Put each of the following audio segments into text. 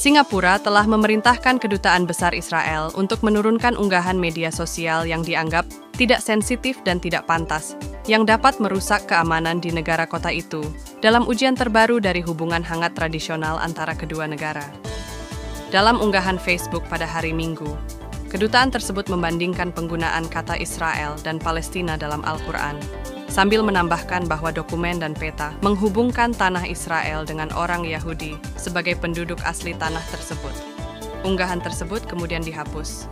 Singapura telah memerintahkan Kedutaan Besar Israel untuk menurunkan unggahan media sosial yang dianggap tidak sensitif dan tidak pantas, yang dapat merusak keamanan di negara kota itu, dalam ujian terbaru dari hubungan hangat tradisional antara kedua negara. Dalam unggahan Facebook pada hari Minggu, kedutaan tersebut membandingkan penggunaan kata Israel dan Palestina dalam Al-Quran, sambil menambahkan bahwa dokumen dan peta menghubungkan tanah Israel dengan orang Yahudi sebagai penduduk asli tanah tersebut. Unggahan tersebut kemudian dihapus.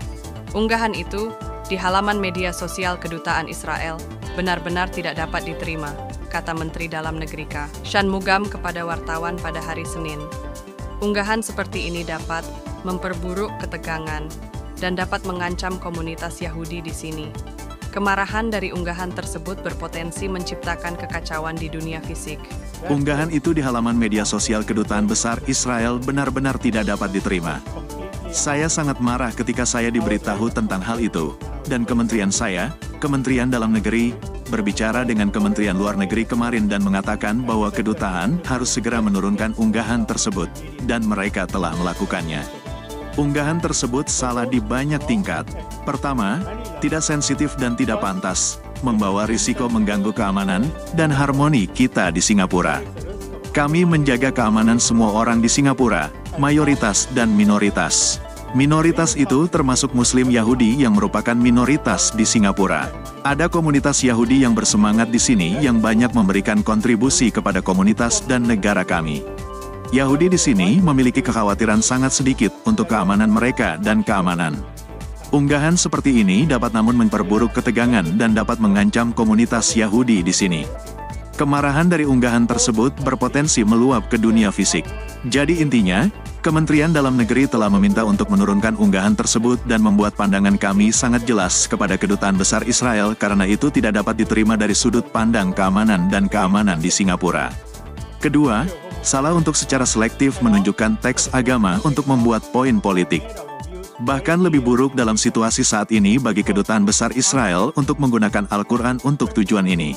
Unggahan itu di halaman media sosial Kedutaan Israel benar-benar tidak dapat diterima, kata Menteri Dalam Negeri Shanmugam kepada wartawan pada hari Senin. Unggahan seperti ini dapat memperburuk ketegangan dan dapat mengancam komunitas Yahudi di sini. Kemarahan dari unggahan tersebut berpotensi menciptakan kekacauan di dunia fisik. Unggahan itu di halaman media sosial Kedutaan Besar Israel benar-benar tidak dapat diterima. Saya sangat marah ketika saya diberitahu tentang hal itu, dan kementerian saya, Kementerian Dalam Negeri, berbicara dengan Kementerian Luar Negeri kemarin dan mengatakan bahwa kedutaan harus segera menurunkan unggahan tersebut, dan mereka telah melakukannya. Unggahan tersebut salah di banyak tingkat. Pertama, tidak sensitif dan tidak pantas, membawa risiko mengganggu keamanan dan harmoni kita di Singapura. Kami menjaga keamanan semua orang di Singapura, mayoritas dan minoritas. Minoritas itu termasuk Muslim Yahudi yang merupakan minoritas di Singapura. Ada komunitas Yahudi yang bersemangat di sini yang banyak memberikan kontribusi kepada komunitas dan negara kami. Yahudi di sini memiliki kekhawatiran sangat sedikit untuk keamanan mereka dan keamanan. Unggahan seperti ini dapat namun memperburuk ketegangan dan dapat mengancam komunitas Yahudi di sini. Kemarahan dari unggahan tersebut berpotensi meluap ke dunia fisik. Jadi intinya, Kementerian Dalam Negeri telah meminta untuk menurunkan unggahan tersebut dan membuat pandangan kami sangat jelas kepada Kedutaan Besar Israel karena itu tidak dapat diterima dari sudut pandang keamanan dan keamanan di Singapura. Kedua, salah untuk secara selektif menunjukkan teks agama untuk membuat poin politik. Bahkan lebih buruk dalam situasi saat ini bagi Kedutaan Besar Israel untuk menggunakan Al-Quran untuk tujuan ini.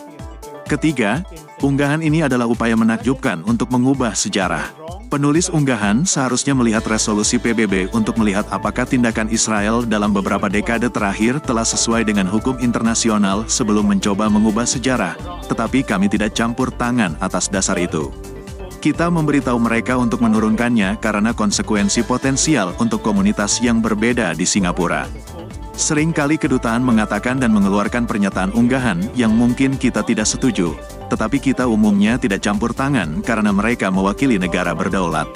Ketiga, unggahan ini adalah upaya menakjubkan untuk mengubah sejarah. Penulis unggahan seharusnya melihat resolusi PBB untuk melihat apakah tindakan Israel dalam beberapa dekade terakhir telah sesuai dengan hukum internasional sebelum mencoba mengubah sejarah, tetapi kami tidak campur tangan atas dasar itu. Kita memberitahu mereka untuk menurunkannya karena konsekuensi potensial untuk komunitas yang berbeda di Singapura. Seringkali kedutaan mengatakan dan mengeluarkan pernyataan unggahan yang mungkin kita tidak setuju, tetapi kita umumnya tidak campur tangan karena mereka mewakili negara berdaulat.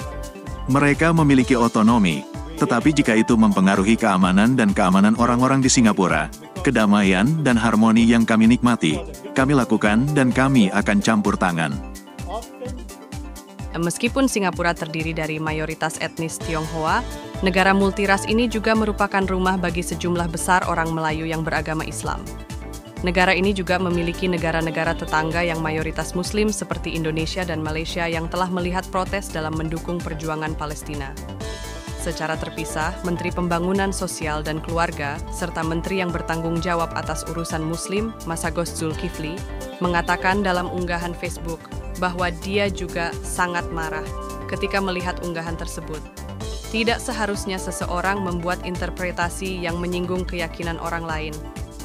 Mereka memiliki otonomi, tetapi jika itu mempengaruhi keamanan dan keamanan orang-orang di Singapura, kedamaian dan harmoni yang kami nikmati, kami lakukan dan kami akan campur tangan. Meskipun Singapura terdiri dari mayoritas etnis Tionghoa, negara multiras ini juga merupakan rumah bagi sejumlah besar orang Melayu yang beragama Islam. Negara ini juga memiliki negara-negara tetangga yang mayoritas Muslim seperti Indonesia dan Malaysia yang telah melihat protes dalam mendukung perjuangan Palestina. Secara terpisah, Menteri Pembangunan Sosial dan Keluarga, serta Menteri yang bertanggung jawab atas urusan Muslim, Masagos Zulkifli, mengatakan dalam unggahan Facebook bahwa dia juga sangat marah ketika melihat unggahan tersebut. Tidak seharusnya seseorang membuat interpretasi yang menyinggung keyakinan orang lain,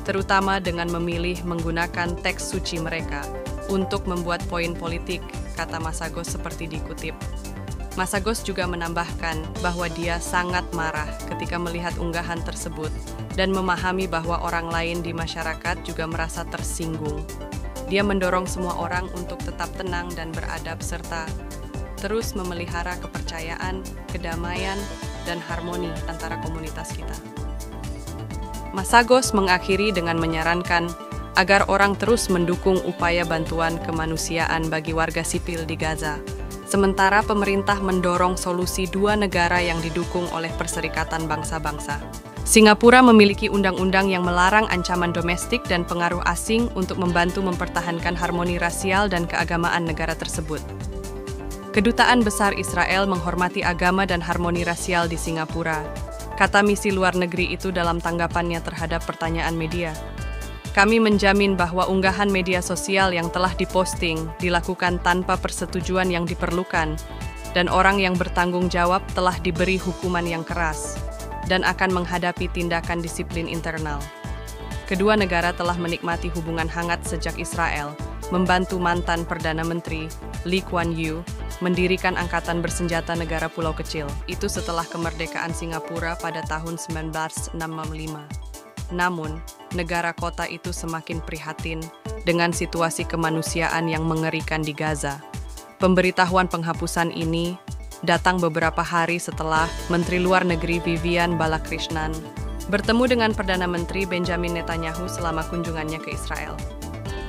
terutama dengan memilih menggunakan teks suci mereka untuk membuat poin politik, kata Masagos seperti dikutip. Masagos juga menambahkan bahwa dia sangat marah ketika melihat unggahan tersebut dan memahami bahwa orang lain di masyarakat juga merasa tersinggung. Dia mendorong semua orang untuk tetap tenang dan beradab serta terus memelihara kepercayaan, kedamaian, dan harmoni antara komunitas kita. Masagos mengakhiri dengan menyarankan agar orang terus mendukung upaya bantuan kemanusiaan bagi warga sipil di Gaza, sementara pemerintah mendorong solusi dua negara yang didukung oleh Perserikatan Bangsa-Bangsa. Singapura memiliki undang-undang yang melarang ancaman domestik dan pengaruh asing untuk membantu mempertahankan harmoni rasial dan keagamaan negara tersebut. Kedutaan Besar Israel menghormati agama dan harmoni rasial di Singapura, kata misi luar negeri itu dalam tanggapannya terhadap pertanyaan media. Kami menjamin bahwa unggahan media sosial yang telah diposting dilakukan tanpa persetujuan yang diperlukan dan orang yang bertanggung jawab telah diberi hukuman yang keras dan akan menghadapi tindakan disiplin internal. Kedua negara telah menikmati hubungan hangat sejak Israel membantu mantan Perdana Menteri Lee Kuan Yew mendirikan angkatan bersenjata negara pulau kecil, itu setelah kemerdekaan Singapura pada tahun 1965. Namun, negara kota itu semakin prihatin dengan situasi kemanusiaan yang mengerikan di Gaza. Pemberitahuan penghapusan ini datang beberapa hari setelah Menteri Luar Negeri Vivian Balakrishnan bertemu dengan Perdana Menteri Benjamin Netanyahu selama kunjungannya ke Israel.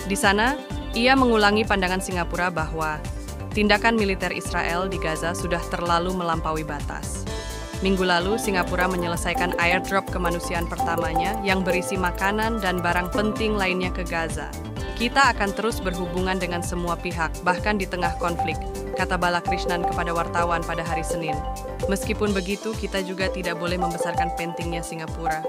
Di sana, ia mengulangi pandangan Singapura bahwa tindakan militer Israel di Gaza sudah terlalu melampaui batas. Minggu lalu, Singapura menyelesaikan airdrop kemanusiaan pertamanya yang berisi makanan dan barang penting lainnya ke Gaza. Kita akan terus berhubungan dengan semua pihak, bahkan di tengah konflik, kata Balakrishnan kepada wartawan pada hari Senin. Meskipun begitu, kita juga tidak boleh membesarkan pentingnya Singapura.